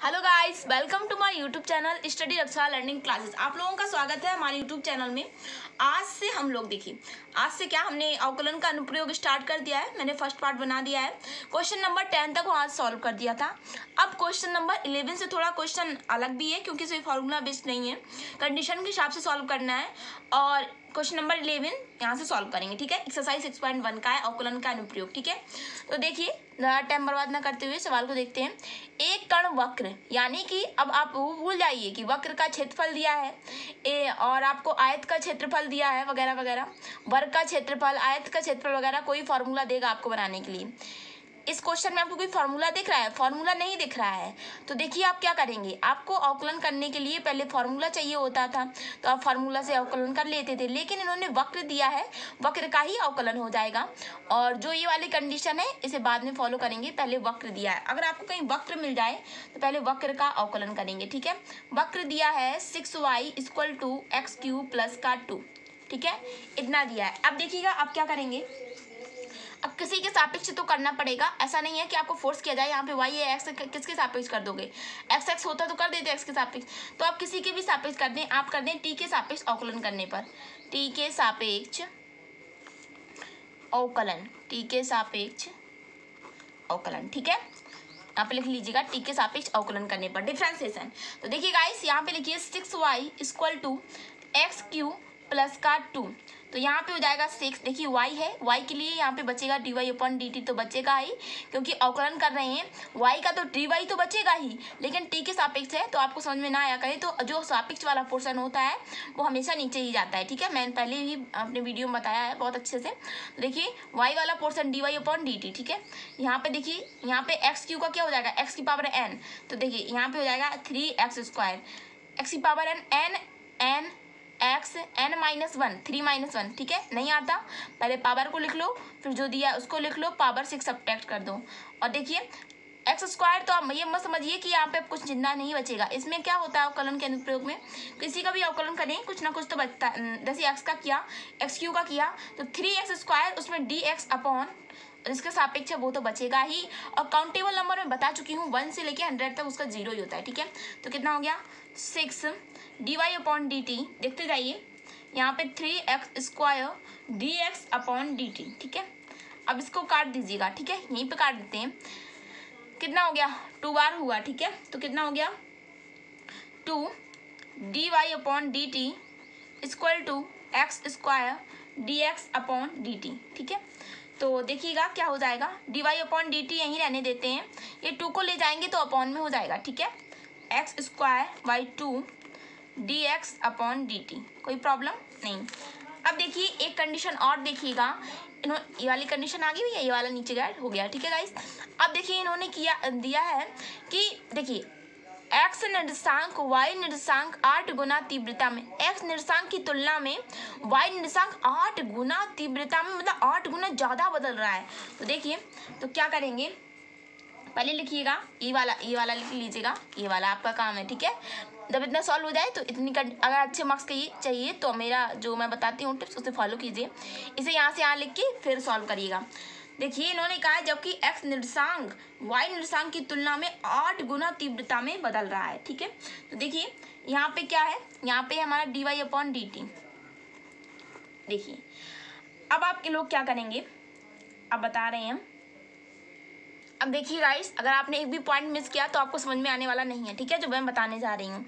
Hello guys, welcome to my YouTube channel study Raksha learning classes. आप लोगों का स्वागत है हमारे यूट्यूब चैनल में। आज से हम लोग देखिए, आज से क्या हमने अवकलन का अनुप्रयोग स्टार्ट कर दिया है। मैंने फर्स्ट पार्ट बना दिया है। क्वेश्चन नंबर 10 तक आज सॉल्व कर दिया था। अब क्वेश्चन नंबर 11 से थोड़ा क्वेश्चन अलग भी है, क्योंकि इसमें फॉर्मूला बेस्ड नहीं है, कंडीशन के हिसाब से सॉल्व करना है। और क्वेश्चन नंबर 11 यहाँ से सॉल्व करेंगे, ठीक है। एक्सरसाइज 6.1 का है अवकलन का अनुप्रयोग, ठीक है। तो देखिए, ज़्यादा टाइम बर्बाद ना करते हुए सवाल को देखते हैं। एक कण वक्र, यानी कि अब आप वो भूल जाइए कि वक्र का क्षेत्रफल दिया है और आपको आयत का क्षेत्रफल दिया है वगैरह वगैरह, वर्ग का क्षेत्रफल, आयत का क्षेत्रफल वगैरह, कोई फॉर्मूला देगा आपको बनाने के लिए। इस क्वेश्चन में आपको कोई फार्मूला दिख रहा है? फार्मूला नहीं दिख रहा है। तो देखिए आप क्या करेंगे, आपको अवकलन करने के लिए पहले फार्मूला चाहिए होता था, तो आप फार्मूला से अवकलन कर लेते थे। लेकिन इन्होंने वक्र दिया है, वक्र का ही अवकलन हो जाएगा। और जो ये वाली कंडीशन है इसे बाद में फॉलो करेंगे। पहले वक्र दिया है, अगर आपको कहीं वक्र मिल जाए तो पहले वक्र का अवकलन करेंगे, ठीक है। वक्र दिया है 6y = x³ + 2, ठीक है, इतना दिया है। अब देखिएगा आप क्या करेंगे, अब किसी के सापेक्ष तो करना पड़ेगा। ऐसा नहीं है कि आपको फोर्स किया जाए, यहाँ पे y है, x किसके सापेक्ष कर दोगे? x होता तो कर देते x के सापेक्ष। तो आप किसी के भी सापेक्ष कर दें, आप कर दें t के सापेक्ष अवकलन करने पर, t के सापेक्ष अवकलन, t के सापेक्ष अवकलन, ठीक है। यहाँ पे लिख लीजिएगा t के सापेक्ष अवकलन करने पर डिफरेंशिएशन। तो देखिए गाइस, यहाँ पे लिखिए 6y = x³ + 2। तो यहाँ पे हो जाएगा 6। देखिए y है, y के लिए यहाँ पे बचेगा dy/dt, तो बचेगा ही, क्योंकि अवकलन कर रहे हैं। y का तो dy तो बचेगा ही, लेकिन t के सापेक्ष है, तो आपको समझ में ना आया करे तो जो सापेक्ष वाला पोर्शन होता है वो हमेशा नीचे ही जाता है, ठीक है। मैंने पहले ही अपने वीडियो में बताया है बहुत अच्छे से। तो देखिए y वाला पोर्शन dy/dt, ठीक है। यहाँ पे देखिए, यहाँ पे x³ का क्या हो जाएगा, x⁴n। तो देखिए यहाँ पे हो जाएगा 3x², x⁴n n x n-1 3-1, ठीक है। नहीं आता, पहले पावर को लिख लो, फिर जो दिया उसको लिख लो, पावर 6 सब्ट्रैक्ट कर दो। और देखिए x², तो आप ये मत समझिए कि यहाँ पे कुछ जिंदा नहीं बचेगा। इसमें क्या होता है अवकलन के अनुप्रयोग में, किसी का भी अवकलन करें कुछ ना कुछ तो बचता है। जैसे x का किया, x³ का किया, तो 3x², उसमें dx अपॉन जिसके सापेक्ष है वो तो बचेगा ही। और काउंटेबल नंबर में बता चुकी हूँ, 1 से लेके 100 तक उसका 0 ही होता है, ठीक है। तो कितना हो गया 6 dy/dt, देखते जाइए, यहाँ पे 3x² dx/dt, ठीक है। अब इसको काट दीजिएगा, ठीक है, यहीं पे काट देते हैं। कितना हो गया, 2 बार हुआ, ठीक है। तो कितना हो गया 2 dy/dt = x² dx/dt, ठीक है। तो देखिएगा क्या हो जाएगा, dy/dt यहीं रहने देते हैं, ये 2 को ले जाएंगे तो अपॉन में हो जाएगा, ठीक है। x²/2 dx/dt, कोई प्रॉब्लम नहीं। अब देखिए एक कंडीशन और देखिएगा, ये वाली कंडीशन आ गई भैया, ये वाला नीचे गया हो गया, ठीक है गाइस। अब देखिए इन्होंने दिया है कि देखिए x निर्देशांक y निर्देशांक 8 गुना तीव्रता में, x निर्देशांक की तुलना में y निर्देशांक 8 गुना तीव्रता में, मतलब 8 गुना ज़्यादा बदल रहा है। तो देखिए, तो क्या करेंगे, पहले लिखिएगा ये वाला लिख लीजिएगा, ये वाला आपका काम है, ठीक है। जब इतना सॉल्व हो जाए तो अगर अच्छे मार्क्स के चाहिए तो मेरा जो मैं बताती हूँ टिप्स उसे फॉलो कीजिए। इसे यहाँ से यहाँ लिख के फिर सॉल्व करिएगा। देखिए इन्होंने कहा है जबकि x निर्देशांक y निर्देशांक की तुलना में 8 गुना तीव्रता में बदल रहा है, ठीक है। तो देखिए यहाँ पे क्या है, यहाँ पे हमारा dy/dt। देखिए अब आपके लोग क्या करेंगे, अब बता रहे हैं हम। अब देखिए गाइस, अगर आपने एक भी पॉइंट मिस किया तो आपको समझ में आने वाला नहीं है, ठीक है, जो मैं बताने जा रही हूँ।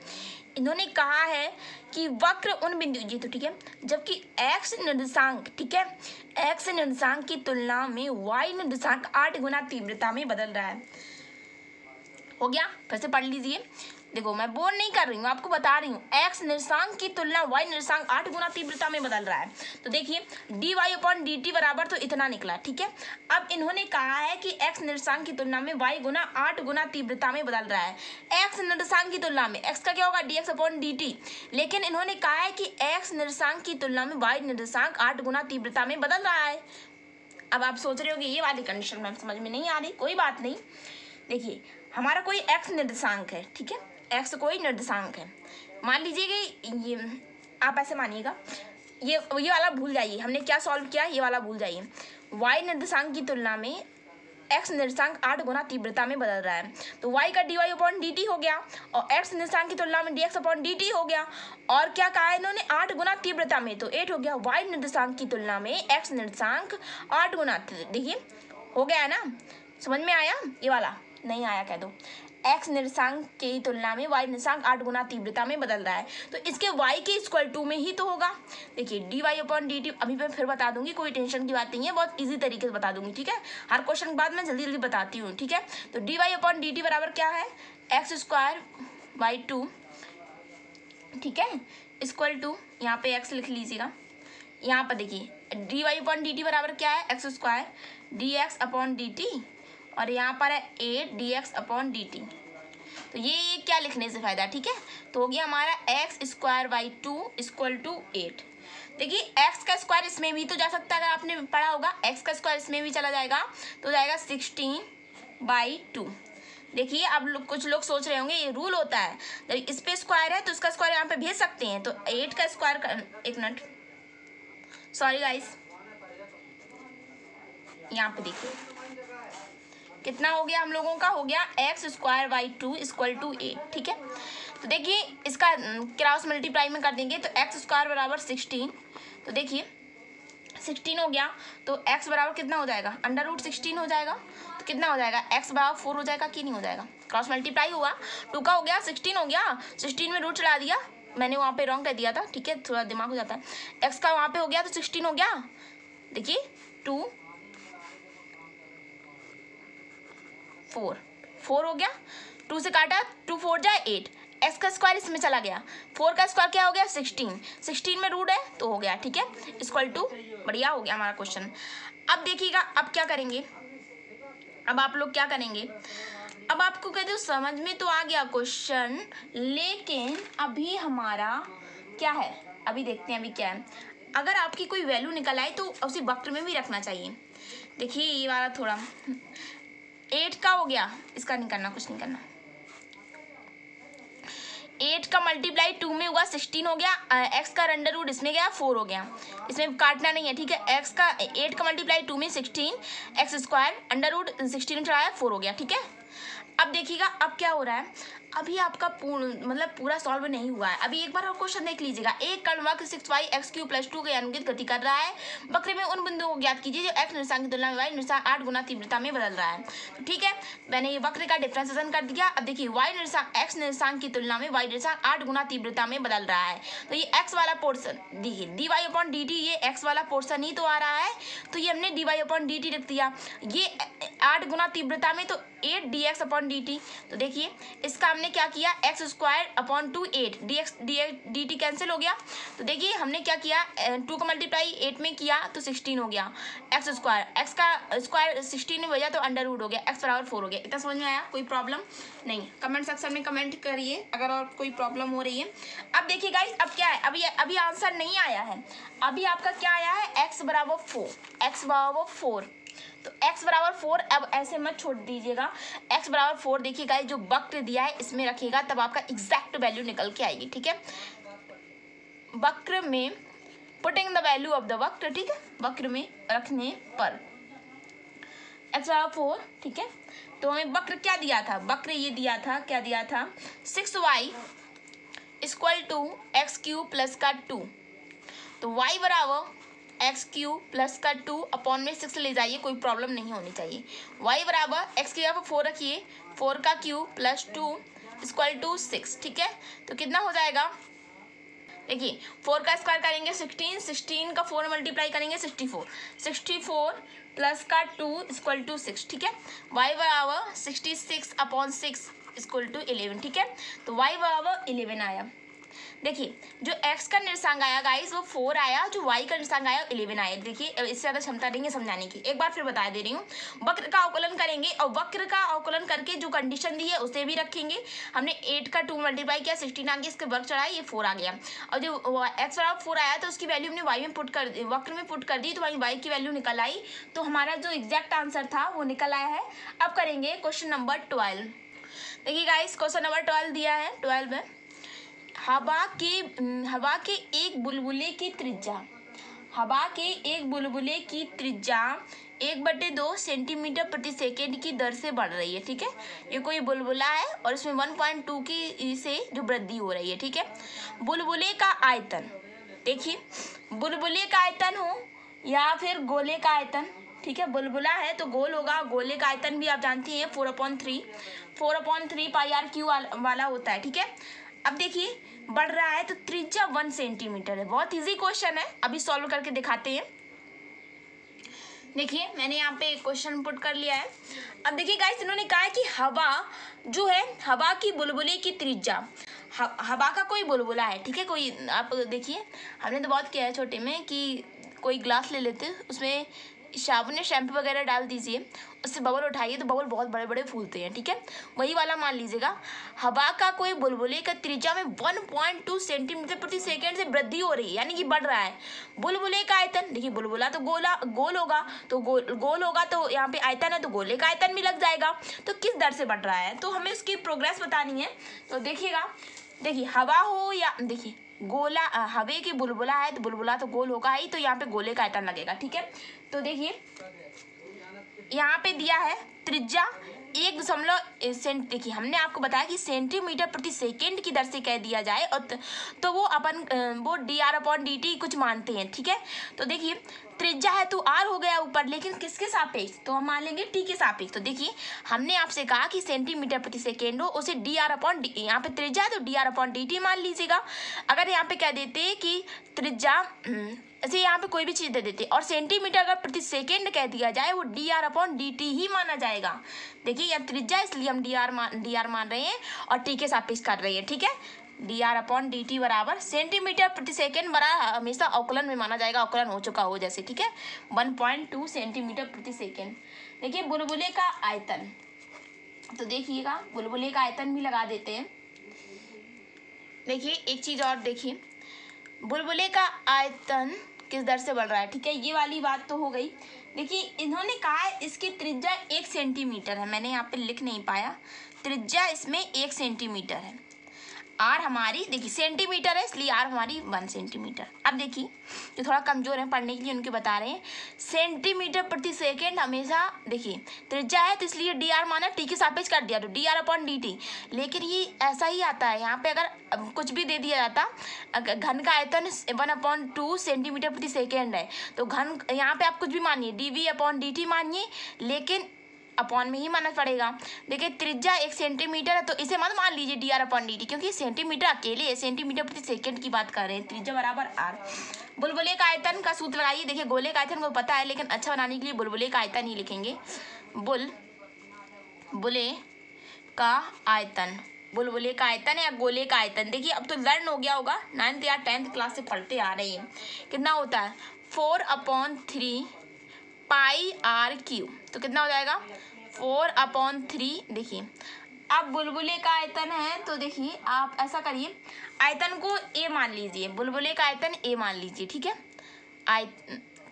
इन्होंने कहा है कि वक्र उन बिंदु, जी तो ठीक है, जबकि x निर्देशांक, ठीक है, x निर्देशांक की तुलना में y निर्देशांक 8 गुना तीव्रता में बदल रहा है। हो गया, फिर से पढ़ लीजिए। देखो मैं बोर नहीं कर रही हूँ, आपको बता रही हूँ, x निर्देशांक की तुलना y निर्देशांक 8 गुना तीव्रता में बदल रहा है। तो देखिए dy/dt बराबर तो इतना निकला, ठीक है। अब इन्होंने कहा है कि x निर्देशांक की तुलना में y 8 गुना तीव्रता में बदल रहा है। x निर्देशांक की तुलना में x का क्या होगा, dx/dt, लेकिन इन्होंने कहा है कि x निर्देशांक की तुलना में y निर्देशांक 8 गुना तीव्रता में बदल रहा है। अब आप सोच रहे होगे ये वाली कंडीशन मैम समझ में नहीं आ रही, कोई बात नहीं। देखिए हमारा कोई x निर्देशांक है, ठीक है, x कोई निर्देशांक है, मान लीजिए कि ये, आप ऐसे मानिएगा, ये वाला भूल जाइए, हमने क्या सॉल्व किया, ये वाला भूल जाइए। y निर्देशांक की तुलना में x निर्देशांक 8 गुना तीव्रता में बदल रहा है। तो y का dy अपॉन dt हो गया और x निर्देशांक की तुलना में dx अपॉन dt हो गया। और क्या कहा है इन्होंने, 8 गुना तीव्रता में, तो 8 हो गया। y निर्देशांक की तुलना में x निर्देशांक 8 गुना, देखिए हो गया है ना, समझ में आया? ये वाला नहीं आया कह दो। x निर्देशांक की तुलना में y निर्देशांक 8 गुना तीव्रता में बदल रहा है, तो इसके y के इक्वल टू में ही तो होगा। देखिए dy अपॉन dt, अभी मैं फिर बता दूंगी, कोई टेंशन की बात नहीं है, बहुत इजी तरीके से बता दूंगी, ठीक है। हर क्वेश्चन के बाद मैं जल्दी जल्दी बताती हूँ, ठीक है। तो dy अपॉन dt बराबर क्या है, एक्स स्क्वायर बाई 2, ठीक है, इक्वल टू, यहाँ पे x लिख लीजिएगा। यहाँ पर देखिए dy अपॉन dt बराबर क्या है, x square dx upon dt, और यहाँ पर है 8 dx अपॉन dt। तो ये क्या लिखने से फायदा, ठीक है। तो हो गया हमारा x square by 2 equal to 8। देखिए एक्स का स्क्वायर इसमें भी तो जा सकता है, अगर आपने पढ़ा होगा एक्स का स्क्वायर इसमें भी चला जाएगा, तो जाएगा 16/2। देखिए अब कुछ लोग सोच रहे होंगे ये रूल होता है, जब इस पे स्क्वायर है तो इसका स्क्वायर यहाँ पे भेज सकते हैं। तो 8 का स्क्वायर, एक मिनट सॉरी गाइस, यहाँ पे देखिए कितना हो गया हम लोगों का, हो गया x square by 2 equal to 8, ठीक है। तो देखिए इसका क्रॉस मल्टीप्लाई में कर देंगे तो एक्स स्क्वायर बराबर 16, तो देखिए 16 हो गया, तो एक्स बराबर कितना हो जाएगा, अंडर रूट 16 हो जाएगा। तो कितना हो जाएगा, एक्स बराबर 4 हो जाएगा कि नहीं हो जाएगा, क्रॉस मल्टीप्लाई हुआ, 2 का हो गया 16 हो गया, 16 में रूट चला दिया, मैंने वहाँ पे रॉन्ग कर दिया था, ठीक है, थोड़ा दिमाग हो जाता है। एक्स का वहाँ पे हो गया तो 16 हो गया, देखिए 2 4 हो गया, 2 से काटा, 2 4 जाए 8, एक्स का स्क्वायर इसमें चला गया, 4 का स्क्वायर क्या हो गया 16 में रूट है तो हो गया, ठीक है, इक्वल टू, बढ़िया हो गया हमारा क्वेश्चन। अब देखिएगा अब क्या करेंगे, अब आप लोग क्या करेंगे, अब आपको कहते हो समझ में तो आ गया क्वेश्चन, लेकिन अभी हमारा क्या है, अभी देखते हैं अभी क्या है। अगर आपकी कोई वैल्यू निकल आए तो उसे वक्र में भी रखना चाहिए। देखिए ये वाला थोड़ा 8 का हो गया, इसका नहीं करना, कुछ नहीं करना, 8 का मल्टीप्लाई 2 में हुआ 16 हो गया, एक्स का अंडर रूट इसमें गया 4 हो गया, इसमें काटना नहीं है, ठीक है। एक्स का 8 का मल्टीप्लाई 2 में 16, एक्स स्क्वायर अंडर रूट 16 में चढ़ाया 4 हो गया, ठीक है। अब देखिएगा अब क्या हो रहा है, अभी आपका मतलब पूरा सॉल्व नहीं हुआ है। अभी एक बार और क्वेश्चन देख लीजिएगा, एक कण वक्र 6y(x³ + 2 के अनुदित गति कर रहा है, वक्र में उन बिंदुओं को ज्ञात कीजिए जो x निर्देशांक की तुलना में y निर्देशांक 8 गुना तीव्रता में बदल रहा है। तो ठीक है, मैंने ये वक्र का डिफरेंशिएशन कर दिया। अब देखिए y निर्देशांक x निर्देशांक की तुलना में y निर्देशांक 8 गुना तीव्रता में बदल रहा है, तो ये x वाला पोर्शन देखिए dy/dt, ये x वाला पोर्शन ही तो आ रहा है, तो ये हमने dy/dt लिख दिया। ये 8 गुना तीव्रता में तो 8 dx/dt, तो देखिए इसका हमने क्या किया, x²/2 8 dt कैंसिल हो गया। तो देखिए हमने क्या किया, 2 का मल्टीप्लाई 8 में किया तो 16 हो गया, x² x का स्क्वायर 16 में भेजा तो अंडर रूट हो गया, x बराबर 4 हो गया। इतना समझ में आया, कोई प्रॉब्लम नहीं? कमेंट सेक्शन में कमेंट करिए अगर और कोई प्रॉब्लम हो रही है। अब देखिए गाइस अब क्या है, अभी आंसर नहीं आया है, अभी आपका क्या आया है, x बराबर 4, तो x बराबर 4, अब ऐसे मत छोड़ दीजिएगा, x बराबर 4 देखिए गाइस जो वक्र दिया है इसमें रखिएगा तब आपका एग्जैक्ट वैल्यू निकल के आएगी, ठीक है। वक्र में putting the value of the वक्र, ठीक है, वक्र में रखने पर x बराबर 4, ठीक है। तो हमें वक्र क्या दिया था, वक्र ये दिया था, क्या दिया था, 6y = x³ + 2, तो y बराबर x³ + 2 अपॉन में 6 ले जाइए, कोई प्रॉब्लम नहीं होनी चाहिए। y बराबर x की जगह 4 रखिए, 4 का क्यूब + 2 = 6, ठीक है। तो कितना हो जाएगा, देखिए 4 का स्क्वायर करेंगे 16, 16 का 4 मल्टीप्लाई करेंगे 64, 64 + 2 = 6, ठीक है। y बराबर 66/6 = 11, ठीक है। तो y बराबर 11 आया। देखिए जो x का निर्देशांक आया गाइस वो 4 आया, जो y का निर्देशांक आया 11 आया। देखिए इससे ज़्यादा क्षमता नहीं है समझाने की, एक बार फिर बता दे रही हूँ। वक्र का अवकलन करेंगे और वक्र का अवकलन करके जो कंडीशन दी है उसे भी रखेंगे। हमने 8 का 2 मल्टीप्लाई किया, 16 आ गया, इसके वर्ग चढ़ाया, ये 4 आ गया, और जो x बराबर 4 आया तो उसकी वैल्यू हमने y में पुट कर, वक्र में पुट कर दी, तो वहीं y की वैल्यू निकल आई, तो हमारा जो एग्जैक्ट आंसर था वो निकल आया है। अब करेंगे क्वेश्चन नंबर 12। देखिए गाइस क्वेश्चन नंबर 12 दिया है, 12 में हवा के एक बुलबुले की त्रिज्या, हवा के एक बुलबुले की त्रिज्या 1/2 सेंटीमीटर प्रति सेकेंड की दर से बढ़ रही है, ठीक है। ये कोई बुलबुला है और इसमें 1.2 की से जो वृद्धि हो रही है, ठीक है। बुलबुले का आयतन, देखिए बुलबुले का आयतन हो या फिर गोले का आयतन, ठीक है। बुलबुला है तो गोल होगा, गोले का आयतन भी आप जानती हैं 4/3 पाई आर क्यू वाला होता है, ठीक है। अब देखिए बढ़ रहा है तो त्रिज्या 1 सेंटीमीटर है। बहुत इजी क्वेश्चन है, अभी सॉल्व करके दिखाते हैं। देखिए मैंने यहाँ पे क्वेश्चन पुट कर लिया है। अब देखिए गाइस, इन्होंने कहा है कि हवा जो है, हवा की बुलबुले की त्रिज्या, हवा का कोई बुलबुला है, ठीक है। कोई आप देखिए, हमने तो बहुत किया है छोटे में कि कोई ग्लास ले लेते, उसमें साबुन या शैम्पू वगैरह डाल दीजिए, उससे बबल उठाइए तो बबल बहुत बड़े बड़े फूलते हैं, ठीक है। वही वाला मान लीजिएगा, हवा का कोई बुलबुले का त्रिज्या में 1.2 सेंटीमीटर प्रति सेकेंड से वृद्धि हो रही है, यानी कि बढ़ रहा है। बुलबुले का आयतन, देखिए बुलबुला तो गोल होगा, तो गोल होगा तो यहाँ पे आयतन है तो गोले का आयतन भी लग जाएगा। तो किस दर से बढ़ रहा है, तो हमें इसकी प्रोग्रेस बतानी है। तो देखिएगा, देखिए हवा हो या देखिए गोला, हवे की बुलबुला है तो बुलबुला तो गोल होगा ही, तो यहाँ पे गोले का आयतन लगेगा, ठीक है। तो देखिए यहाँ पे दिया है त्रिज्या 1 देखिए हमने आपको बताया कि सेंटीमीटर प्रति सेकेंड की दर से कह दिया जाए और तो वो dr/dt कुछ मानते हैं, ठीक है। तो देखिए त्रिज्या है तो r हो गया ऊपर, लेकिन किसके सापेक्ष, तो हम मान लेंगे t के सापेक्ष। तो देखिए हमने आपसे कहा कि सेंटीमीटर प्रति सेकेंड हो, उसे dr/dt, यहाँ पे त्रिज्या है तो dr/dt मान लीजिएगा। अगर यहाँ पे कह देते कि त्रिज्या, ऐसे यहाँ पे कोई भी चीज़ दे देते और सेंटीमीटर अगर प्रति सेकेंड कह दिया जाए, वो dr/dt ही माना जाएगा। देखिए यहाँ त्रिज्या, इसलिए हम dr मान रहे हैं और t के सापेक्ष कर रहे हैं, ठीक है। dr/dt बराबर सेंटीमीटर प्रति सेकेंड बड़ा हमेशा अवकलन में माना जाएगा, अवकलन हो चुका हो जैसे, ठीक है। 1.2 सेंटीमीटर प्रति सेकेंड। देखिए बुलबुले का आयतन, तो देखिएगा बुलबुले का आयतन भी लगा देते हैं। देखिए एक चीज़ और देखिए, बुलबुले का आयतन किस दर से बढ़ रहा है, ठीक है। ये वाली बात तो हो गई। देखिए इन्होंने कहा है इसकी त्रिज्या 1 सेंटीमीटर है, मैंने यहाँ पे लिख नहीं पाया, त्रिज्या इसमें 1 सेंटीमीटर है। आर हमारी देखिए सेंटीमीटर है, इसलिए आर हमारी 1 सेंटीमीटर। अब देखिए जो थोड़ा कमजोर है पढ़ने के लिए उनके बता रहे हैं, सेंटीमीटर प्रति सेकेंड हमेशा, देखिए त्रिज्या है तो इसलिए डी आर माना, टी के सापेक्ष कर दिया तो dr/dt। लेकिन ये ऐसा ही आता है, यहाँ पे अगर कुछ भी दे दिया जाता, घन का आयतन 1/2 सेंटीमीटर प्रति सेकेंड है, तो घन यहाँ पे आप कुछ भी मानिए, dv/dt मानिए, लेकिन अपॉन में ही मानना पड़ेगा। देखिए त्रिज्या 1 सेंटीमीटर है तो इसे मत मान लीजिए dr/dt, क्योंकि सेंटीमीटर अकेले है, सेंटीमीटर प्रति सेकंड की बात कर रहे हैं। त्रिज्या बराबर r। बुलबुले का आयतन का सूत्र लगाइए। देखिए गोले का आयतन को पता है, लेकिन अच्छा बनाने के लिए बुलबुले का आयतन ही लिखेंगे। बुलबुले का आयतन, बुलबुले का आयतन या गोले का आयतन, देखिए अब तो लर्न हो गया होगा, 9th या 10th क्लास से पढ़ते आ रहे हैं। कितना होता है 4/3 पाई आर क्यू, तो कितना हो जाएगा 4/3। देखिए अब बुलबुले का आयतन है तो देखिए आप ऐसा करिए, आयतन को ए मान लीजिए, बुलबुले का आयतन ए मान लीजिए, ठीक है।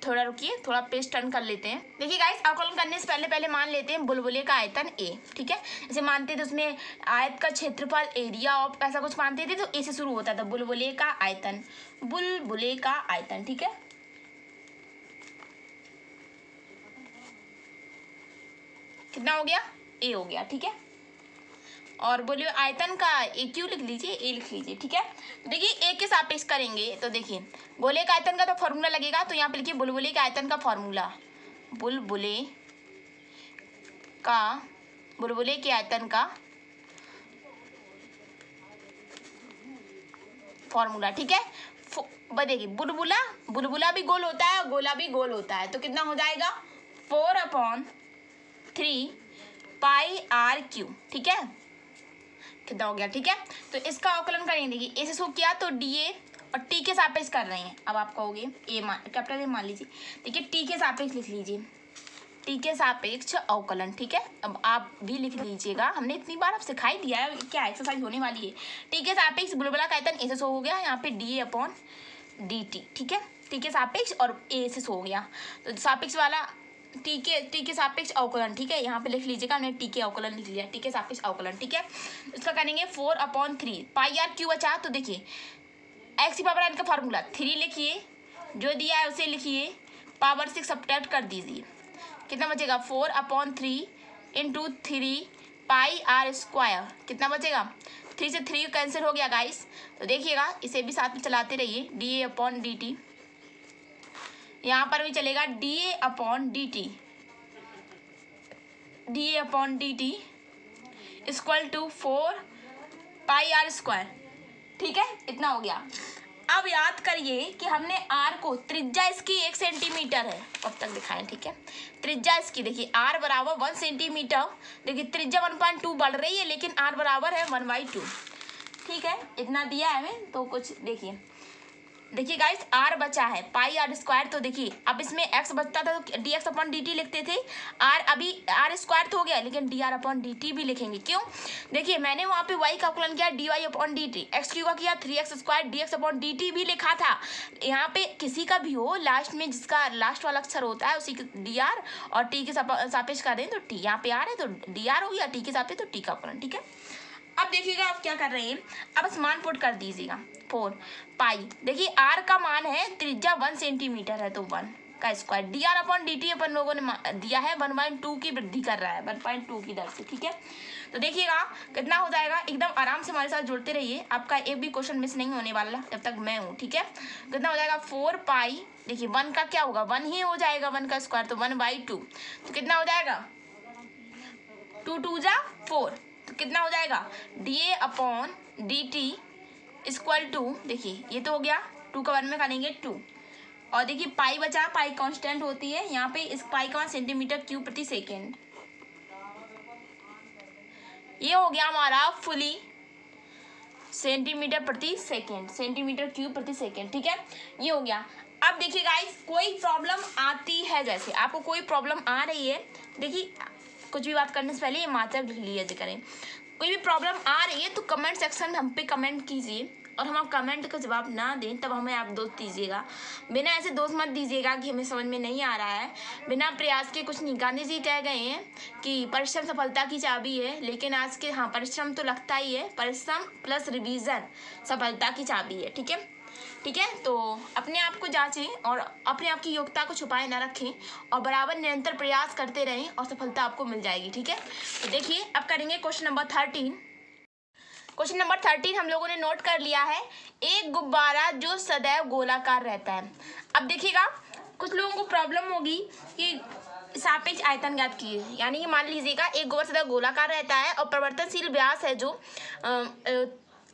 थोड़ा रुकिए, थोड़ा पेज टर्न कर लेते हैं। देखिए गाइस आकलन करने से पहले मान लेते हैं बुलबुले का आयतन ए, ठीक है। जैसे मानते थे उसमें आयत का क्षेत्रफल, एरिया ऑफ, ऐसा कुछ मानते थे तो ए से शुरू होता था। बुलबुले का आयतन, बुलबुले का आयतन, ठीक है। कितना हो गया ए हो गया, ठीक है। और बोलिए आयतन का ए क्यू लिख लीजिए, ए लिख लीजिए, ठीक है। तो देखिए ए के सापेक्ष करेंगे तो देखिए गोले का आयतन का तो फॉर्मूला लगेगा, तो यहाँ पे लिखिए बुलबुले के आयतन का फॉर्मूला, बुलबुले के आयतन का फॉर्मूला, ठीक है। देखिए बुलबुला भी गोल होता है और गोला भी गोल होता है, तो कितना हो जाएगा 4/3 पाई आर क्यू, ठीक है। कितना हो गया, ठीक है। तो इसका अवकलन करेंगे, देखिए ए से शुरू किया तो डी ए और टी के सापेक्ष कर रहे हैं। अब आप कहोगे कैपिटल ए मान लीजिए, देखिए टी के सापेक्ष लिख लीजिए, टी के सापेक्ष अवकलन, ठीक है। अब आप भी लिख लीजिएगा, हमने इतनी बार आप सिखाई दिया है, क्या एक्सरसाइज होने वाली है। टी के सापेक्ष बुलबुला का आयतन ए से शो हो गया, यहाँ पे dA/dt, ठीक है। टी के सापेक्ष और ए से शो हो गया, तो सापेक्ष वाला टी के सापेक्ष अवकलन, ठीक है। यहाँ पे लिख लीजिएगा, हमने टी के अवकलन लिख लिया, टी के सापेक्ष अवकलन, ठीक है। इसका करेंगे 4/3 पाई आर क्यू बचा, तो देखिए एक्स की पावर n का फार्मूला 3 लिखिए, जो दिया है उसे लिखिए, पावर 6 सब्ट्रैक्ट कर दीजिए, कितना बचेगा 4/3 इंटू 3 पाई आर स्क्वायर। कितना बचेगा 3 से 3 कैंसिल हो गया गाइस। तो देखिएगा इसे भी साथ में चलाते रहिए, dA/dt। यहाँ पर भी चलेगा dA/dt, dA/dt equal to 4 pi r square. ठीक है, इतना हो गया। अब याद करिए कि हमने आर को, त्रिज्या इसकी 1 सेंटीमीटर है, अब तक दिखाएं। ठीक है, त्रिज्या इसकी देखिए आर बराबर 1 सेंटीमीटर। देखिए त्रिज्या 1.2 बढ़ रही है लेकिन आर बराबर है 1/2। ठीक है, इतना दिया है हमें। तो कुछ देखिए गाइस, आर बचा है पाई आर स्क्वायर। तो देखिए अब इसमें एक्स बचता था तो dx/dt लिखते थे। आर अभी आर स्क्वायर तो हो गया लेकिन dr/dt भी लिखेंगे। क्यों? देखिए मैंने वहाँ पे y का अवकलन किया dy/dt, एक्स क्यू का किया 3x² dx/dt भी लिखा था। यहाँ पे किसी का भी हो, लास्ट में जिसका लास्ट वाला अक्षर होता है उसी dr और t के सापेक्ष कर दें तो t, यहाँ पे आर है तो dr हो गया, t के सापेक्ष तो t का अवकलन। ठीक है, अब देखिएगा आप क्या कर रहे हैं, अब इस मान पुट कर दीजिएगा 4 पाई। देखिए आर का मान है, त्रिज्या 1 सेंटीमीटर है तो 1 का स्क्वायर, dr/dt अपन लोगों ने दिया है 1/2 की वृद्धि कर रहा है, 1.2 की दर से। ठीक है, तो देखिएगा कितना हो जाएगा। एकदम आराम से हमारे साथ जुड़ते रहिए, आपका एक भी क्वेश्चन मिस नहीं होने वाला जब तक मैं हूँ। ठीक है, कितना हो जाएगा 4 पाई। देखिए 1 का क्या होगा, 1 ही हो जाएगा, 1 का स्क्वायर तो 1/2। तो कितना हो जाएगा 2 2 जा 4। तो कितना हो जाएगा dA/dt इक्वल टू, देखिए ये तो हो गया 2 का 1 में करेंगे 2, और देखिए पाई बचा, पाई कांस्टेंट होती है यहाँ पे, इस पाई का मान सेंटीमीटर क्यूब प्रति सेकेंड। ये हो गया हमारा फुली सेंटीमीटर प्रति सेकेंड, सेंटीमीटर क्यूब प्रति सेकेंड। ठीक है, ये हो गया। अब देखिए गाइस, कोई प्रॉब्लम आती है, जैसे आपको कोई प्रॉब्लम आ रही है, देखिए कुछ भी बात करने से पहले ये मात्रक लिया करें। कोई भी प्रॉब्लम आ रही है तो कमेंट सेक्शन में हम पे कमेंट कीजिए, और हम आप कमेंट का जवाब ना दें तब हमें आप दोस्त दीजिएगा। बिना ऐसे दोस्त मत दीजिएगा कि हमें समझ में नहीं आ रहा है, बिना प्रयास के कुछ नहीं। गांधी जी कह गए हैं कि परिश्रम सफलता की चाबी है, लेकिन आज के, हाँ परिश्रम तो लगता ही है, परिश्रम प्लस रिवीजन सफलता की चाबी है। ठीक है, ठीक है, तो अपने आप को जांचें और अपने आप की योग्यता को छुपाए ना रखें, और बराबर निरंतर प्रयास करते रहें और सफलता आपको मिल जाएगी। ठीक है, तो देखिए अब करेंगे क्वेश्चन नंबर 13। क्वेश्चन नंबर 13 हम लोगों ने नोट कर लिया है, एक गुब्बारा जो सदैव गोलाकार रहता है। अब देखिएगा कुछ लोगों को प्रॉब्लम होगी कि सापेक्ष आयतन ज्ञात कीजिए, यानी कि मान लीजिएगा एक गुब्बारा सदैव गोलाकार रहता है और परिवर्तनशील व्यास है जो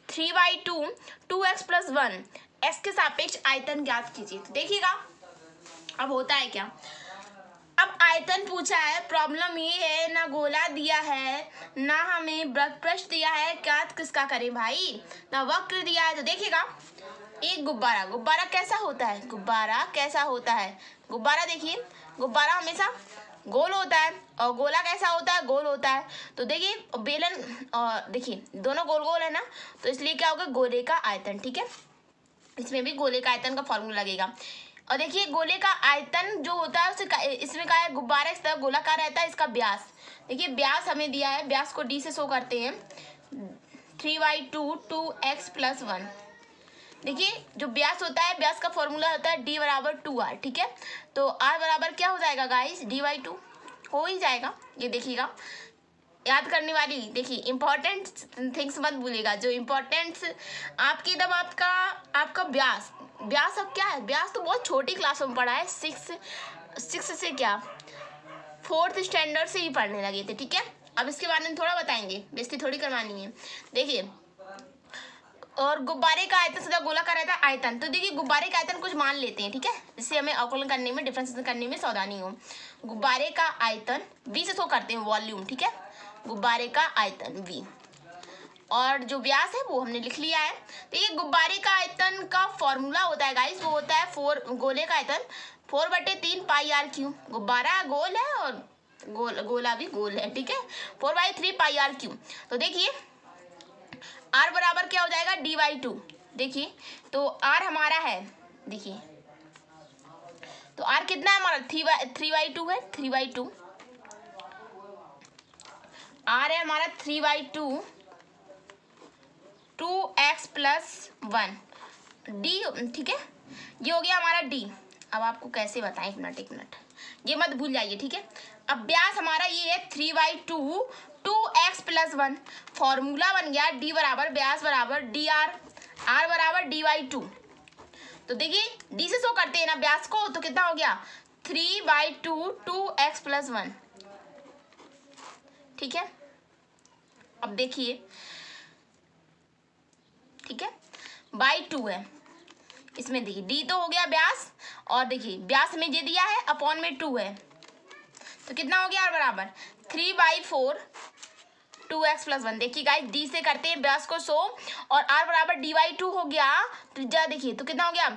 3/2 2x + 1 x के सापेक्ष आयतन ज्ञात कीजिए। तो देखिएगा अब होता है क्या, अब आयतन पूछा है, प्रॉब्लम ये है ना गोला दिया है ना हमें वृत्तपृष्ठ दिया है, क्या किसका करें भाई, ना वक्र दिया है। तो देखिएगा एक गुब्बारा, गुब्बारा कैसा होता है, गुब्बारा कैसा होता है, गुब्बारा देखिए गुब्बारा हमेशा गोल होता है, और गोला कैसा होता है, गोल होता है। तो देखिए बेलन और देखिए दोनों गोल गोल है ना, तो इसलिए क्या होगा गोले का आयतन। ठीक है, इसमें भी गोले का आयतन का फॉर्मूला लगेगा। और देखिए गोले का आयतन जो होता है उसे, इसमें क्या है, गुब्बारा इस तरह गोलाकार रहता है, इसका व्यास देखिए, व्यास हमें दिया है, व्यास को d से शो करते हैं 3/2 2x + 1। देखिए जो व्यास होता है, व्यास का फॉर्मूला होता है d = 2r। ठीक है, तो r बराबर क्या हो जाएगा गाइस, d/2 हो ही जाएगा। ये देखिएगा याद करने वाली, देखिए इंपॉर्टेंट थिंग्स मत भूलिएगा, जो इम्पोर्टेंट आपकी एकदम आपका व्यास, व्यास अब क्या है, व्यास तो बहुत छोटी क्लास में पढ़ा है, 6 से क्या 4th स्टैंडर्ड से ही पढ़ने लगे थे। ठीक है, अब इसके बारे में थोड़ा बताएंगे, बेइज्जती थोड़ी करवानी है। देखिए और गुब्बारे का आयतन सदा गोलाकार रहता है, आयतन तो देखिए गुब्बारे का आयतन कुछ मान लेते हैं। ठीक है, जिससे हमें अवकलन करने में, डिफरेंशिएशन करने में सावधानी हो। गुब्बारे का आयतन v से शो करते हैं, वॉल्यूम। ठीक है, गुब्बारे का आयतन v, और जो व्यास है वो हमने लिख लिया है। तो ये गुब्बारे का आयतन का फॉर्मूला होता है गाइस, वो होता है 4, गोले का आयतन 4/3 πr3। गुब्बारा गोल है और गोला भी गोल है। ठीक है, 4/3 πr3। तो देखिए r बराबर क्या हो जाएगा, d/2। देखिए तो r हमारा है, देखिए तो r कितना है हमारा, 3/2 है, 3/2 r है हमारा 3/2 2x + 1 d। ठीक है, ये हो गया हमारा d। अब आपको कैसे बताएं, एक मिनट, ये मत भूल जाइए, ठीक है। अब व्यास हमारा ये है 3/2 2x + 1, फॉर्मूला बन गया d बराबर व्यास बराबर dr, r बराबर d/2। तो देखिए d से शो करते हैं ना व्यास को, तो कितना हो गया 3/2 2x + 1, ठीक है। अब देखिए, ठीक है, /2 है इसमें, देखिए d तो हो गया व्यास, और देखिए व्यास में ये दिया है, अपॉन में 2 है, तो कितना हो गया r बराबर 3/4 2x + 1। देखिए गाइस d से करते हैं व्यास को शो, और r बराबर d/2 हो गया, तो जा देखिए तो कितना हो गया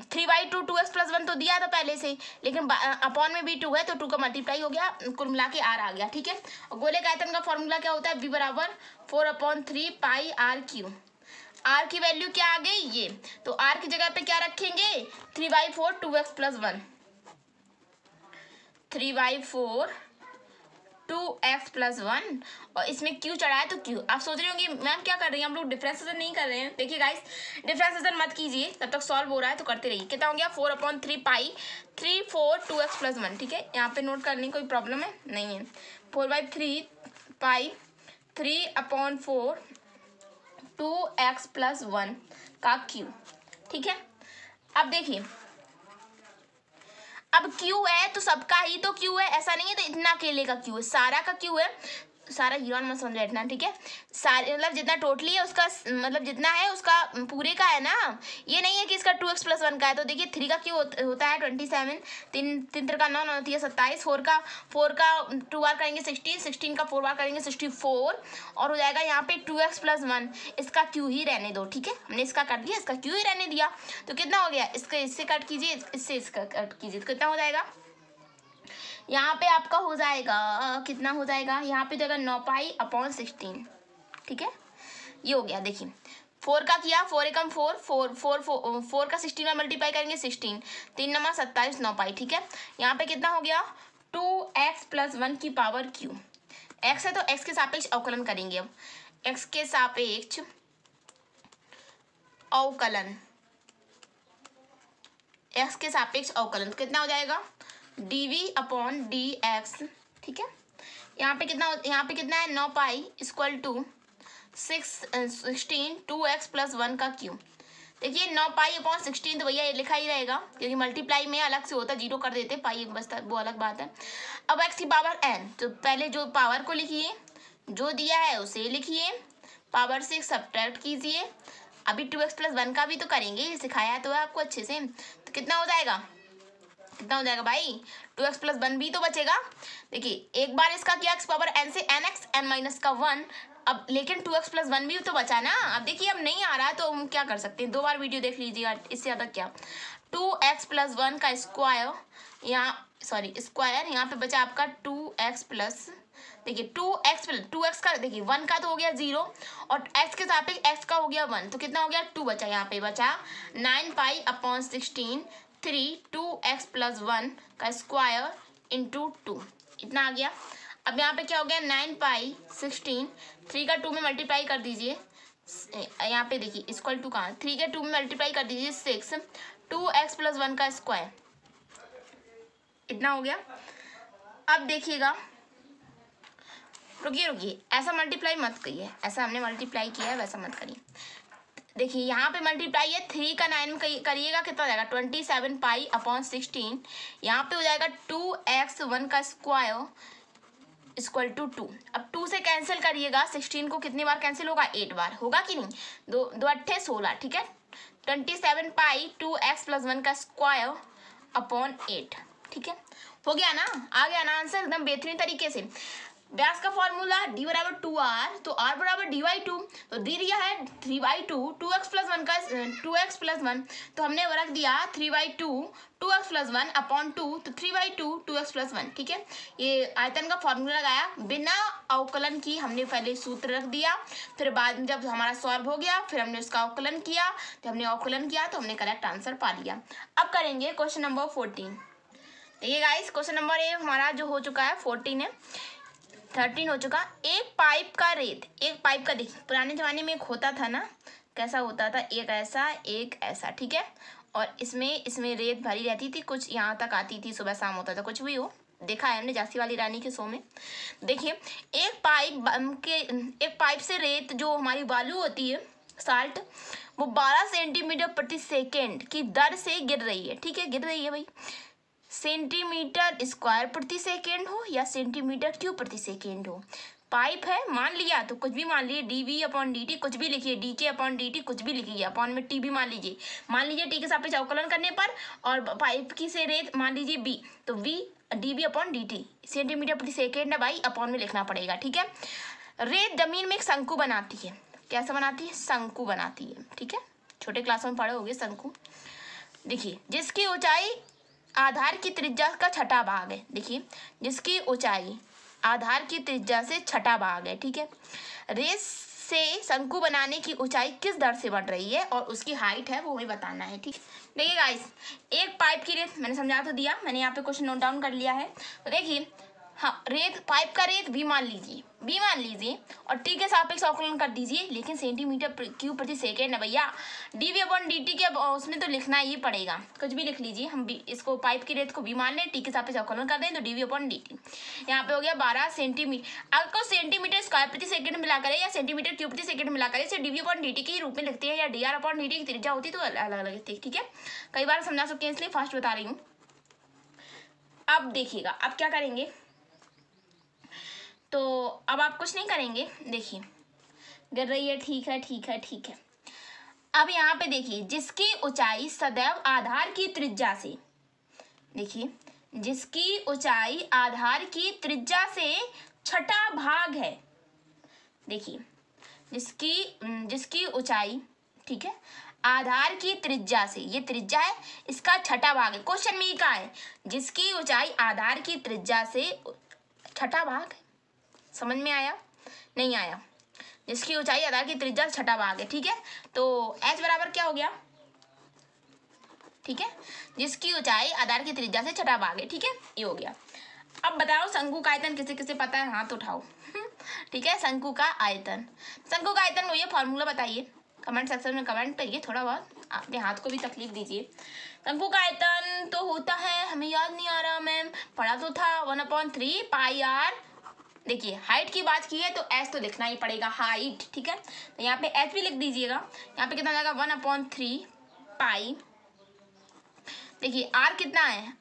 3/2 2x + 1 तो दिया था पहले से, लेकिन अपॉन में भी 2 है तो 2 का मल्टीप्लाई हो गया, कुल मिला के r आ गया, ठीक है। और गोले का आयतन का फॉर्मूला क्या होता है, v बराबर 4/3 पाई r3। r की वैल्यू क्या आ गई ये, तो r की जगह पे क्या रखेंगे 3/4 2x + 1, 3/4 2x + 1, और इसमें q चढ़ा है तो q। आप सोच रहे होंगे मैम क्या कर रही हैं हम लोग, डिफरेंशिएशन नहीं कर रहे हैं। देखिए गाइस डिफरेंशिएशन मत कीजिए, तब तक सॉल्व हो रहा है तो करते रहिए। कितना हो गया 4/3 पाई 3/4 2x + 1, ठीक है। यहाँ पे नोट करने की कोई प्रॉब्लम है नहीं है। 4/3 पाई 3/4 2x + 1 का q, ठीक है। अब देखिए अब Q है तो सबका ही तो Q है, ऐसा नहीं है तो इतना अकेले का Q है, सारा का Q है, सारा हीरो मत समझ बैठना, ठीक है। सारे मतलब जितना टोटली है उसका, मतलब जितना है उसका पूरे का है ना, ये नहीं है कि इसका 2x + 1 का है। तो देखिए 3 का Q होता है 27, 3 का 9 होती है 27, 4 का 2 बार करेंगे 16, 16 का 4 बार करेंगे 64, और हो जाएगा यहाँ पे 2x + 1। इसका Q ही रहने दो, ठीक है, हमने इसका काट दिया, इसका Q ही रहने दिया, तो कितना हो गया, इसका इससे कट कीजिए, इससे इसका कट कीजिए, तो कितना हो जाएगा यहाँ पे आपका हो जाएगा, कितना हो जाएगा यहाँ पे जाएगा 9π/16, ठीक है। ये हो गया, देखिए 4 का किया, 4 एकम 4 4 का 16 में मल्टीप्लाई करेंगे 16, 3 × 27 9π, ठीक है। यहाँ पे कितना हो गया 2x + 1 की पावर q। x है तो x के सापेक्ष अवकलन करेंगे, अब x के सापेक्ष अवकलन, x के सापेक्ष अवकलन कितना हो जाएगा dv/dx, ठीक है। यहाँ पे कितना है 9π = 16 2x + 1 का q। देखिए 9π/16 तो भैया ये लिखा ही रहेगा, क्योंकि मल्टीप्लाई में अलग से होता, जीरो कर देते, पाई बचता, वो अलग बात है। अब x की पावर n, तो पहले जो पावर को लिखिए, जो दिया है उसे लिखिए, पावर से सब्ट्रैक्ट कीजिए। अभी 2x + 1 का भी तो करेंगे, सिखाया तो है आपको अच्छे से, तो कितना हो जाएगा भाई 2x + 1 भी तो बचेगा। देखिए एक बार इसका किया x पावर n से nx n - का 1, अब लेकिन 2x + 1 भी तो बचा ना। अब देखिए अब नहीं आ रहा तो हम क्या कर सकते हैं, 2 बार वीडियो देख लीजिएगा, इससे ज़्यादा क्या। 2x + 1 का स्क्वायर, स्क्वायर यहाँ पे बचा आपका 2x +, देखिए 2x का, देखिए 1 का तो हो गया 0, और x के सापेक्ष x का हो गया 1, तो कितना हो गया 2 बचा, यहाँ पे बचा 9π/16 3 2x + 1 का स्क्वायर × 2, इतना आ गया। अब यहाँ पे क्या हो गया 9π/16, 3 का 2 में मल्टीप्लाई कर दीजिए, यहाँ पे देखिए इक्वल टू कहाँ, 3 के 2 में मल्टीप्लाई कर दीजिए 6, 2x + 1 का स्क्वायर, इतना हो गया। अब देखिएगा, रुकिए ऐसा मल्टीप्लाई मत करिए, ऐसा हमने मल्टीप्लाई किया है वैसा मत करिए। देखिए यहाँ पे मल्टीप्लाई है, 3 का 9 में करिएगा, कितना हो जाएगा 27π/16, यहाँ पे हो जाएगा 2x 1 का स्क्वायर = 2। अब 2 से कैंसिल करिएगा, 16 को कितनी बार कैंसिल होगा 8 बार, होगा कि नहीं, 2 × 16, ठीक है। 27π 2x + 1 का स्क्वायर / 8, ठीक है, हो गया ना, आ गया ना आंसर एकदम बेहतरीन तरीके से। व्यास का फॉर्मूला d बराबर 2r, तो r बराबर d/2, तो दी दिया है 3/2 2x + 1 का 2x + 1, तो हमने रख दिया 3/2 2x + 1 / 2, तो 3/2 2x + 1, ठीक है। ये आयतन का फॉर्मूला लगाया, बिना अवकलन की हमने पहले सूत्र रख दिया, फिर बाद में जब हमारा सॉल्व हो गया फिर हमने उसका अवकलन किया, जब हमने अवकलन किया तो हमने करेक्ट आंसर पा लिया। अब करेंगे क्वेश्चन नंबर 14। देखिए गाइस क्वेश्चन नंबर हमारा जो हो चुका है 14 है, 13 हो चुका। एक पाइप का देखिए पुराने ज़माने में एक होता था ना, कैसा होता था, एक ऐसा एक ऐसा, ठीक है, और इसमें रेत भरी रहती थी, कुछ यहाँ तक आती थी, सुबह शाम होता था, कुछ भी हो, देखा है हमने झांसी वाली रानी के शो में। देखिए एक पाइप से रेत जो हमारी बालू होती है साल्ट, वो 12 सेंटीमीटर प्रति सेकेंड की दर से गिर रही है। ठीक है, गिर रही है भाई, सेंटीमीटर स्क्वायर प्रति सेकेंड हो या सेंटीमीटर क्यूब प्रति सेकेंड हो। पाइप है, मान लिया तो कुछ भी मान लीजिए, dv/dt कुछ भी लिखिए, dk/dt कुछ भी लिखिए, अपॉन में t भी मान लीजिए t के सापेक्ष अवकलन करने पर, और पाइप की से रेत मान लीजिए b, तो v dv/dt सेंटीमीटर प्रति सेकेंड है भाई, अपॉन में लिखना पड़ेगा। ठीक है, रेत जमीन में एक शंकु बनाती है। कैसे बनाती है? शंकु बनाती है। ठीक है, छोटे क्लास में पढ़े होंगे शंकु। देखिए जिसकी ऊंचाई आधार की त्रिज्या का छठा भाग है। देखिए जिसकी ऊंचाई आधार की त्रिज्या से छठा भाग है। ठीक है, रेत से शंकु बनाने की ऊंचाई किस दर से बढ़ रही है और उसकी हाइट है वो हमें बताना है। ठीक, देखिए गाइस, एक पाइप की रेत मैंने समझा तो दिया, मैंने यहाँ पे क्वेश्चन नोट डाउन कर लिया है। तो देखिए हाँ, रेत, पाइप का रेत भी मान लीजिए और टी के सापेक्ष अवकलन कर दीजिए, लेकिन सेंटीमीटर क्यूब प्रति सेकेंड है भैया, dv/dt के उसमें तो लिखना ही पड़ेगा, कुछ भी लिख लीजिए। हम भी इसको पाइप की रेत को भी मान लें, टी के सापेक्ष अवकलन कर दें तो dv/dt यहाँ पे हो गया 12 सेंटीमीटर। आपको सेंटीमीटर स्क्वायर प्रति सेकेंड मिला करें या सेंटीमीटर क्यूब प्रति सेकेंड मिला करें, इसे dv/dt के ही रूप में लिखते हैं, या dr/dt की त्रिज्या होती तो अलग अलग लिखते। ठीक है, कई बार समझा सकते हैं इसलिए फास्ट बता रही हूँ। अब देखिएगा, अब क्या करेंगे, तो अब आप कुछ नहीं करेंगे। देखिए गिर रही है, ठीक है। अब यहाँ पे देखिए जिसकी ऊंचाई सदैव आधार की त्रिज्या से, देखिए जिसकी ऊंचाई आधार की त्रिज्या से छठा भाग है। देखिए जिसकी ऊंचाई, ठीक है, आधार की त्रिज्या से, ये त्रिज्या है, इसका छठा भाग है। क्वेश्चन में क्या है? जिसकी ऊंचाई आधार की त्रिज्या से छठा भाग है। समझ में आया? नहीं आया? जिसकी ऊंचाई आधार की त्रिज्या छठा भाग है। ठीक है, तो h बराबर क्या हो गया? ठीक है, जिसकी ऊंचाई आधार की त्रिज्या से छठा भाग है। ठीक है, ये हो गया। अब बताओ शंकु का आयतन किसे किसे पता है? हाथ उठाओ। ठीक है, शंकु का आयतन वही फॉर्मूला बताइए, कमेंट सेक्शन में कमेंट करिए, थोड़ा बहुत अपने हाथ को भी तकलीफ दीजिए। शंकु का आयतन तो होता है, हमें याद नहीं आ रहा, मैम पढ़ा तो था, 1/3 पाई r। देखिए हाइट की बात की है तो एच तो लिखना ही पड़ेगा, हाइट। ठीक है, तो यहाँ पे एच भी लिख दीजिएगा। यहाँ पे कितना हो जाएगा? 1/3 पाई। देखिए आर कितना है?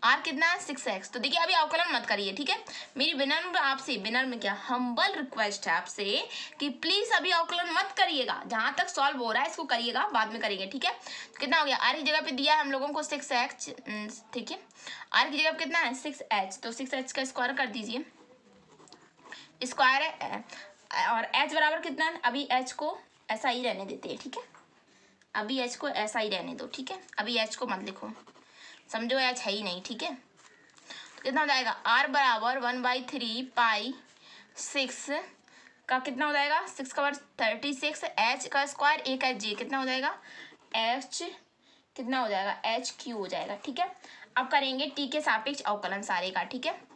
6x। तो देखिए अभी अवकलन मत करिए। ठीक है, मेरी विनम्र आपसे, विनम्र क्या, हम्बल रिक्वेस्ट है आपसे कि प्लीज अभी अवकलन मत करिएगा, जहां तक सॉल्व हो रहा है इसको करिएगा, बाद में करेंगे। ठीक है, तो कितना हो गया? आर की जगह पे दिया है हम लोगों को 6x। ठीक है, आर की जगह पे कितना है? 6h, तो 6h का स्क्वायर कर दीजिए, स्क्वायर है, और h बराबर कितना है? अभी h को ऐसा ही रहने देते हैं। ठीक है, अभी h को ऐसा ही रहने दो। ठीक है, अभी h को मत लिखो, समझो h है ही नहीं। ठीक है, तो कितना हो जाएगा? r बराबर 1/3 पाई 6 का कितना हो जाएगा? 6 का वर्ग 36, h का स्क्वायर 1h, कितना हो जाएगा? h कितना हो जाएगा? h³ हो जाएगा। ठीक है, अब करेंगे t के सापेक्ष अवकलन सारे का। ठीक है,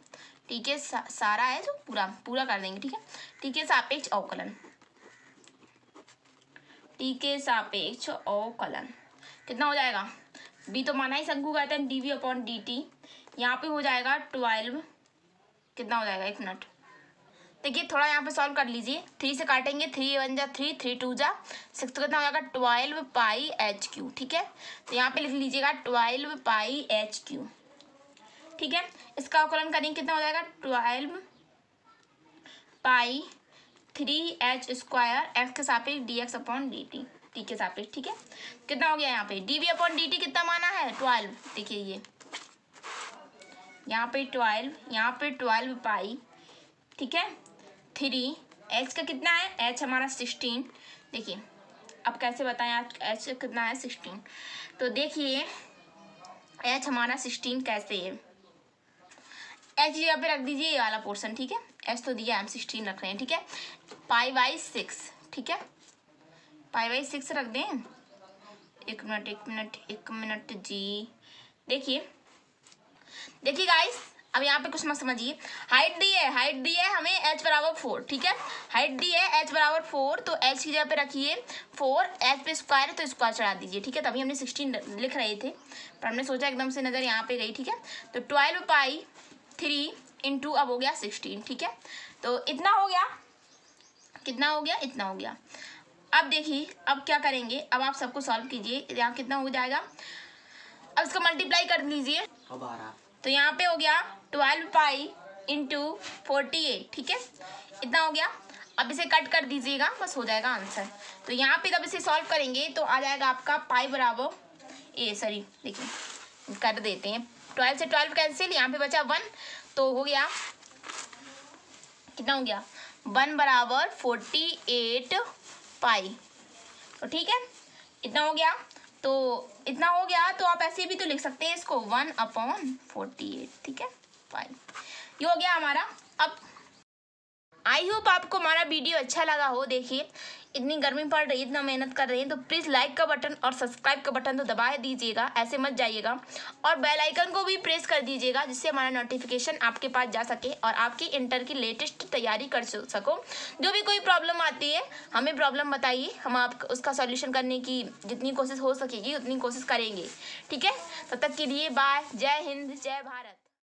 टी के सारा है जो पूरा कर देंगे। ठीक है, टी के सापेक्ष अवकलन, टी के सापेक्ष अवकलन कितना हो जाएगा? बी तो माना ही शंकु का आयतन, dv/dt, यहाँ पे हो जाएगा 12, कितना हो जाएगा? 1 मिनट, देखिए थोड़ा यहाँ पे सॉल्व कर लीजिए, 3 से काटेंगे, 3 1 जा 3, 3 2 जा 6, तो कितना हो जाएगा? 12 पाई h³। ठीक है, तो यहाँ पे लिख लीजिएगा 12 पाई h³। ठीक है, इसका अवकलन करेंगे, कितना हो जाएगा? 12 पाई 3h² x के सापेक्ष dx/dt, t के सापेक्ष। ठीक है, कितना हो गया? यहाँ पे dv/dt कितना माना है? 12। देखिए ये यहाँ पे 12, यहाँ पे 12 पाई, ठीक है, 3 h का कितना है? h हमारा 16। देखिए अब कैसे बताएं h कितना है? 16। तो देखिए h हमारा 16 कैसे है? h जगह पे रख दीजिए ये वाला पोर्शन। ठीक है, h तो दिया, हम 16 रख रहे हैं। ठीक है, π/6। ठीक है, π/6 रख दें। एक मिनट जी। देखिए गाइस, अब यहाँ पे कुछ मत समझिए, हाइट दी है हमें h बराबर 4, ठीक है, हाइट दी है h बराबर 4, तो h की जगह पे रखिए 4, h पे स्क्वायर है तो स्क्वायर चढ़ा दीजिए, ठीक है। तभी हमने 16 लिख रहे थे, पर हमने सोचा एकदम से नज़र यहाँ पे गई, ठीक है। तो 12/3 इंटू अब हो गया 16, ठीक है। तो इतना हो गया, कितना हो गया, इतना हो गया। अब देखिए अब क्या करेंगे, अब आप सबको सॉल्व कीजिए, यहाँ कितना हो जाएगा, अब इसका मल्टीप्लाई कर लीजिए। तो यहाँ पे हो गया 12 इंटू 48, ठीक है, इतना हो गया। अब इसे कट कर दीजिएगा, बस हो जाएगा आंसर। तो यहाँ पे जब इसे सॉल्व करेंगे तो आ जाएगा आपका पाई बराबर देखिए कर देते हैं, 12 से 12 कैंसिल, यहाँ पे बचा 1, तो हो गया कितना हो गया 1 बराबर 48 पाई, तो ठीक है, इतना हो गया। तो इतना हो गया, तो आप ऐसे भी तो लिख सकते हैं इसको 1/48, ठीक है, पाई, ये हो गया हमारा। अब आई होप आपको हमारा वीडियो अच्छा लगा हो। देखिए इतनी गर्मी पड़ रही है, इतना मेहनत कर रहे हैं, तो प्लीज़ लाइक का बटन और सब्सक्राइब का बटन तो दबा दीजिएगा, ऐसे मत जाइएगा, और बेल आइकन को भी प्रेस कर दीजिएगा, जिससे हमारा नोटिफिकेशन आपके पास जा सके और आपकी इंटर की लेटेस्ट तैयारी कर सको। जो भी कोई प्रॉब्लम आती है हमें प्रॉब्लम बताइए, हम आप उसका सॉल्यूशन करने की जितनी कोशिश हो सकेगी उतनी कोशिश करेंगे, ठीक है। तब तक के लिए बाय, जय हिंद, जय भारत।